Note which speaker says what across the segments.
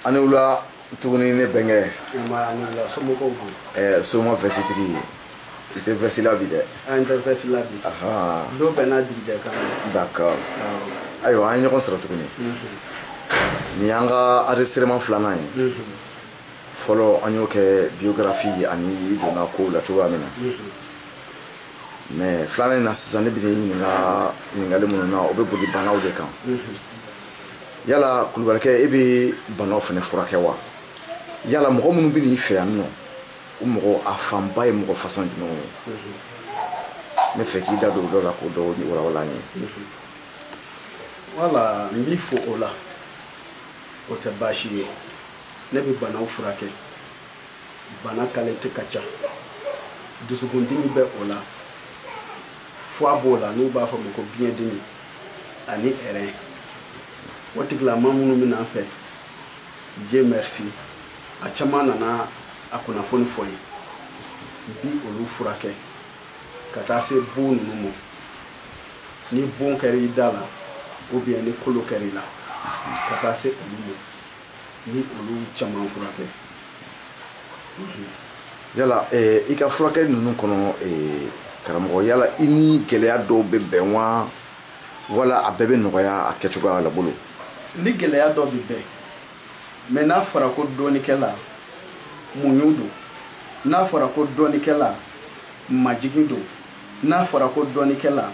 Speaker 1: Anula tuguni ne bengɛ
Speaker 2: anula somɔgɔw b'o
Speaker 1: soma vɛsitigi i tɛ vɛsi la bi dɛ
Speaker 2: an tɛ vɛsi la bi dɔw bɛɛ n'a dugujɛ kan
Speaker 1: d'accord ayiwa an ye ɲɔgɔn sɔrɔ tuguni nin y'an ka enregistrement filanan ye fɔlɔ an y'o kɛ biographie ani i donna kow la cogoya min na mais filanan in na sisan ne bɛ ɲininka ɲininkali minnu na o bɛ boli banaw de kan yala Kulubalikɛ e bɛ banaw fana furakɛ wa yala mɔgɔ minnu bɛ n'i fɛ yan nɔ o mɔgɔ a fanba ye mɔgɔ façon jumɛnw ye ne fɛ k'i da don o dɔ la k'o dɔ walawala an ye
Speaker 2: wala n b'i fo o la o tɛ baasi ye ne bɛ banaw furakɛ bana qualité ka ca dusukundimi bɛ o la foie b'o la n'u b'a fɔ ma ko biyɛndimi ani rein o tigilama minnu bɛ n'an fɛ Dieu merci a caman nana a kunnafoni fɔ n ye n bi olu furakɛ ka taa se bon ninnu ma ni bon kɛra i da la ou bien ni kolo kɛra i la ka taa se olu ma ni olu caman furakɛ
Speaker 1: yala i ka furakɛli ninnu kɔnɔ karamɔgɔ yala i ni gɛlɛya dɔw bɛ bɛn wa wala a bɛɛ bɛ nɔgɔya a kɛcogoya la bolo
Speaker 2: ni gɛlɛya dɔ bɛ bɛn mais n'a fɔra ko dɔɔnikɛla muɲu don n'a fɔra ko dɔɔnikɛla majigin don n'a fɔra ko dɔɔnikɛla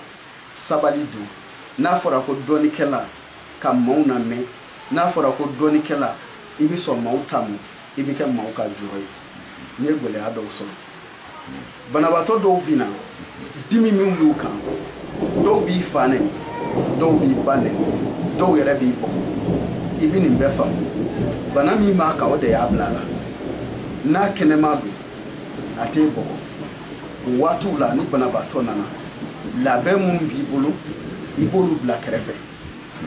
Speaker 2: sabali don n'a fɔra ko dɔɔnikɛla ka maaw lamɛn n'a fɔra ko dɔɔnikɛla i bɛ sɔn maaw ta ma i bɛ kɛ maaw ka jɔyɔrɔ ye n'i ye gɛlɛya dɔw sɔrɔ banabaatɔ dɔw bɛ na dimi min b'u kan dɔw b'i fa nɛni dɔw b'i ba nɛni dɔw yɛrɛ b'i bɔ i bɛ nin bɛɛ faamu bana min b'a kan o de y'a bila la n'a kɛnɛma don a t'e bɔgɔ o waatiw la ni banabaatɔ nana labɛn minnu b'i bolo i b'olu bila kɛrɛfɛ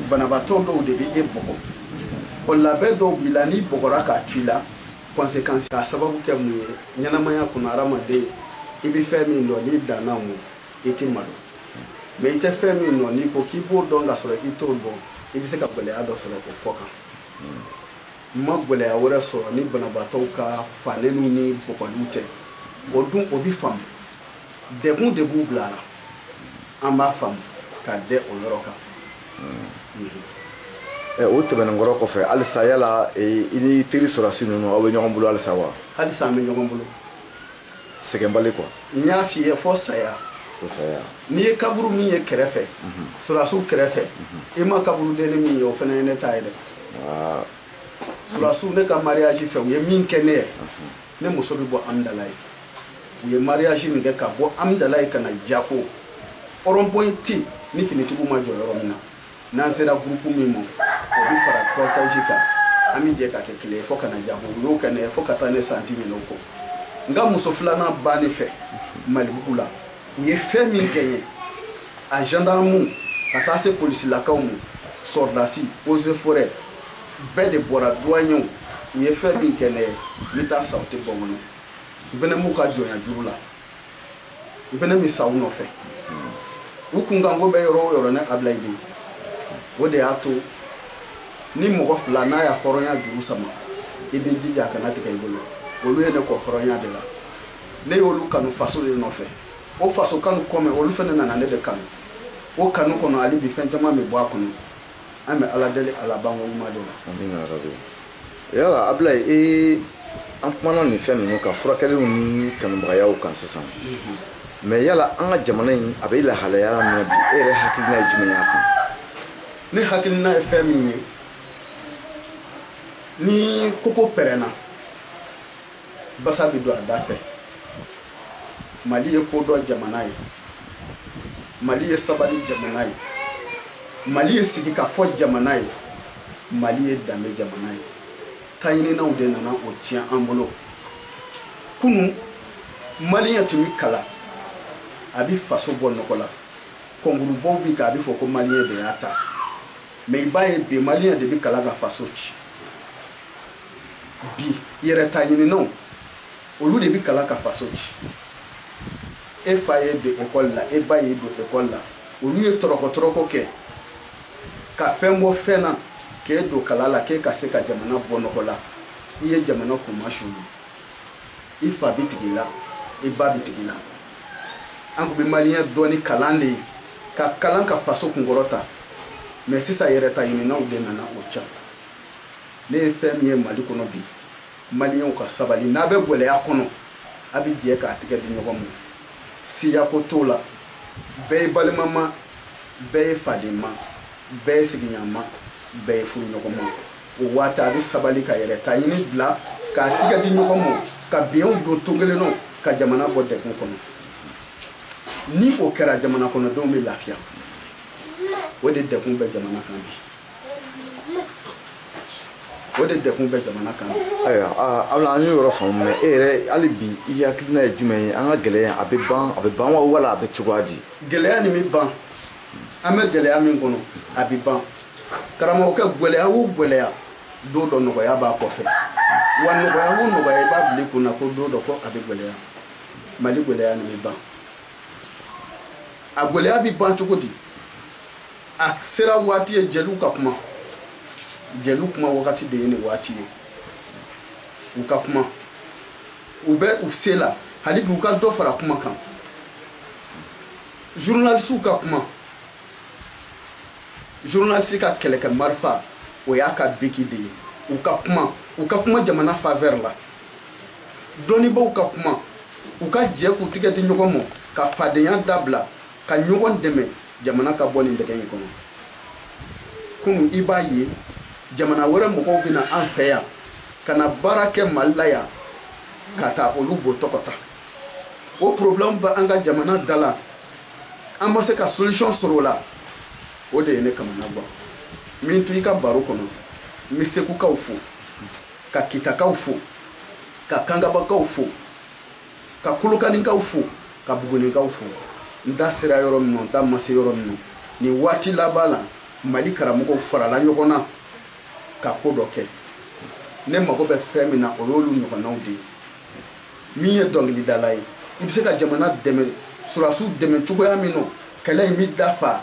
Speaker 2: banabaatɔ dɔw de bɛ e bɔgɔ o labɛn dɔw b'i la n'i bɔgɔra k'a to i la conséquence k'a sababu kɛ mun ye ɲɛnamaya kɔnɔ hadamaden i bɛ fɛn min dɔn n'i danna o ma i tɛ malo mais i tɛ fɛn min dɔn n'i ko k'i b'o dɔn ka sɔrɔ i t'o dɔn i bɛ se ka gɛlɛya dɔ sɔrɔ o kɔ kan n ma gɛlɛya wɛrɛ sɔrɔ ni banabaatɔw ka fanɛniw ni bɔgɔliw tɛ o dun o bɛ faamu degun de b'u bila la an b'a faamu k'a dɛ o yɔrɔ kan
Speaker 1: o tɛmɛnen kɔrɔ kɔfɛ halisa yala i ni teri sɔrɔsi ninnu aw bɛ ɲɔgɔn bolo halisa wa
Speaker 2: halisa an bɛ ɲɔgɔn bolo
Speaker 1: sɛgɛnbali quoi
Speaker 2: n y'a f'i ye fɔ saya n'i ye kaburu min ye kɛrɛfɛ sɔrɔsiw kɛrɛfɛ i ma kaburu denni min ye o fana ye ne ta ye dɛ sɔrɔsiw ne ka mariage fɛ u ye min kɛ ne ye ne muso bɛ bɔ Amidala ye u ye mariage min kɛ ka bɔ Amidala ye ka na Jako rond-point tɛ ni finitigiw ma jɔ yɔrɔ min na n'an sera groupe min ma o bɛ fara cortège kan an bɛ jɛ ka kɛ kelen ye fo ka na Jako u y'o kɛ ne ye fo ka taa ne santi minɛ o kɔ n ka muso filanan ba ne fɛ Malibugu la u ye fɛn min kɛ n ye a gendarme ka taa se polisilakaw ma sɔrdasi eaux et forêt bɛɛ de bɔra douaniers u ye fɛn min kɛ ne ye n bɛ taa sa u tɛ bɔ n kɔnɔ u fana m'u ka jɔnya juru la u fana bɛ sa u nɔfɛ u kunkanko bɛ yɔrɔ o yɔrɔ ne Abilaye bɛ yen o de y'a to ni mɔgɔ fila n'a y'a hɔrɔnya juru sama i bɛ jija a kana tigɛ i bolo olu ye ne kɔ hɔrɔnya de la ne y'olu kanu faso de nɔfɛ o faso kanu kɔmɛ olu fana nana ne de kanu o kanu kɔnɔ hali bi fɛn caman bɛ bɔ a kɔnɔ an bɛ ala deli ala banko ɲuman de la.
Speaker 1: amina rabi yala Abilaye an kumana nin fɛn ninnu kan furakɛliw ni kanubagayaw kan sisan mais yala an ka jamana in a bɛ lahalaya min bi e yɛrɛ hakilina ye jumɛn y'a kan
Speaker 2: ne hakilina ye fɛn min ye ni koko pɛrɛnna basa bɛ don a da fɛ Mali ye kodɔn jamana ye Mali ye sabali jamana ye Mali ye sigi ka fɔ jamana ye Mali ye danbe jamana ye taɲininaw de nana o tiɲɛ an bolo kunu maliyɛn tun bɛ kalan a bɛ faso bɔ nɔgɔ la kɔngurubaw bɛ k'a bɛ fɔ ko maliyɛn de y'a ta mais i b'a ye bi maliyɛn de bɛ kalan ka faso ci bi yɛrɛ taɲininaw olu de bɛ kalan ka faso ci e fa ye don école la e ba ye don école la olu ye tɔrɔkɔ kɛ ka fɛn bɔ fɛn na k'e don kala la k'e ka se ka jamana bɔ nɔgɔ la i ye jamana kunma suulu i fa bi tigi la i ba bi tigi la an kun bɛ maliyɛn dɔɔni kalan de ye ka kalan ka faso kunkɔrɔta mais sisan yɛrɛta ɲininaw de nana o ca ne ye fɛn min ye Mali kɔnɔ bi maliyɛnw ka sabali n'a bɛ gɛlɛya kɔnɔ a bɛ jɛ k'a tigɛ di ɲɔgɔn ma siya ko t'o la bɛɛ ye balima ma bɛɛ ye faden ma bɛɛ ye sigiɲɔgɔn bɛɛ ye furuɲɔgɔn ma o waati a bɛ sabali ka yɛrɛta ɲini bila k'a tigɛ di ɲɔgɔn ma ka bɛnw don ton kelen na ka jamana bɔ degun kɔnɔ ni o kɛra jamana kɔnɔdenw bɛ lafiya o de degun bɛ jamana kan bi o de degun bɛ jamana kan bi.
Speaker 1: ayiwa Abla an ye yɔrɔ faamu mɛ e yɛrɛ hali bi i hakilina ye jumɛn ye an ka gɛlɛya a bɛ ban wa wala a bɛ cogoya di.
Speaker 2: gɛlɛya nin bɛ ban an bɛ gɛlɛya min kɔnɔ a bɛ ban karamɔgɔkɛ gɛlɛya o gɛlɛya don dɔ nɔgɔya b'a kɔfɛ wa nɔgɔya o nɔgɔya i b'a bila i kunna ko don dɔ ko a bɛ gɛlɛya Mali gɛlɛya nin bɛ ban a gɛlɛya bɛ ban cogo di a sera waati ye jeliw ka kuma jeliw kuma wagati de ye nin waati ye u ka kuma u bɛ u se la hali bi u ka dɔ fara kuma kan journalistes ka kuma journaliste ka kɛlɛkɛ marifa o y'a ka biki de ye u ka kuma jamana faveur la dɔnnibaaw ka kuma u ka jɛ k'u tigɛ di ɲɔgɔn ma ka fadenya dabila ka ɲɔgɔn dɛmɛ jamana ka bɔ nin dɛgɛ in kɔnɔ kunu i b'a ye jamana wɛrɛ mɔgɔw bɛna an fɛ yan ka na baara kɛ Mali la yan ka taa olu bɔ tɔgɔ ta o problème bɛ an ka jamana da la an ma se ka solution sɔrɔ o la o de ye ne kamana gan min to i ka baro kɔnɔ n bɛ Segukaw fo ka Kitakaw fo ka Kangabakaw fo ka Kolokanikaw fo ka Bugunikaw fo n da sera yɔrɔ min na n da ma se yɔrɔ min na nin waati laban la Mali karamɔgɔw farala ɲɔgɔn na ka ko dɔ kɛ ne mago bɛ fɛn min na o y'olu ɲɔgɔnnaw de ye min ye dɔnkilidala ye i bɛ se ka jamana dɛmɛ surasiw dɛmɛ cogoya min na kɛlɛ in bɛ dafa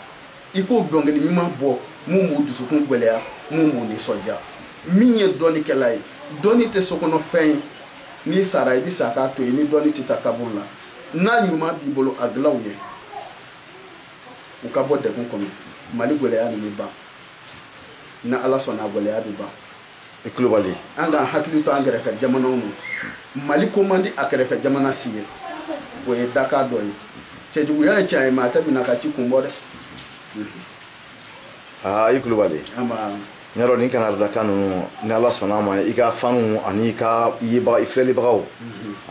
Speaker 2: i k'o dɔnkili ɲuman bɔ mun b'u dusukun gɛlɛya mun b'u nisɔndiya min ye dɔnnikɛla ye dɔnni tɛ sokɔnɔfɛn ye n'i sara i bɛ sa k'a to yen ni dɔnni tɛ taa kaburu la n'a ɲuman b'i bolo a dilan u ye u ka bɔ degun kɔnɔ Mali gɛlɛya nin bɛ ban ni Ala sɔnna gɛlɛya bɛ ban.
Speaker 1: i tulo b'ale
Speaker 2: an k'an hakili to an kɛrɛfɛ jamanaw na Mali ko man di a kɛrɛfɛ jamana si ye o ye dakan dɔ ye cɛjuguya ye tiɲɛ ye maa tɛ minɛ ka ci kun bɔ dɛ.
Speaker 1: i tulo b'ale n y'a dɔn nin kangarida ninnu ni Ala sɔnna a ma i ka fanu ani i filɛlibagaw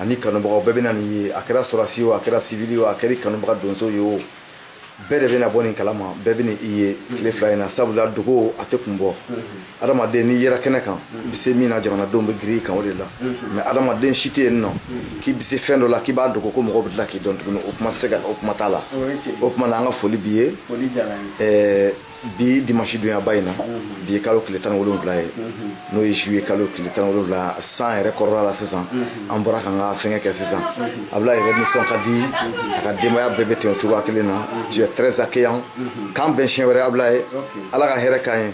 Speaker 1: ani kanubagaw bɛɛ bɛ na nin ye a kɛra sɔrɔsi o a kɛra sivili o a kɛra kanubaga donso ye o bɛɛ de bɛna bɔ nin kalama bɛɛ bɛ nin i ye tile fila in na sabula dogo a tɛ kun bɔ adamaden n'i yera kɛnɛ kan i bɛ se min na jamanadenw bɛ girin i kan o de la mɛ adamaden si tɛ yen nɔ k'i bɛ se fɛn dɔ la k'i b'a dogo ko mɔgɔw bɛ tila k'i dɔn tuguni o kuma t'a la o kuma na an ka foli b'i ye bi dimanche donyaba in na bi ye kalo tile 17 ye n'o ye juillet kalo tile 17 san yɛrɛ kɔrɔla la sisan an bɔra k'an ka fɛngɛ kɛ sisan Abla yɛrɛ nisɔn ka di a ka denbaya bɛɛ bɛ ten o cogoya kelen na tu es très accueillant k'an bɛn siɲɛ wɛrɛ Abla ye Ala ka hɛrɛ k'an ye.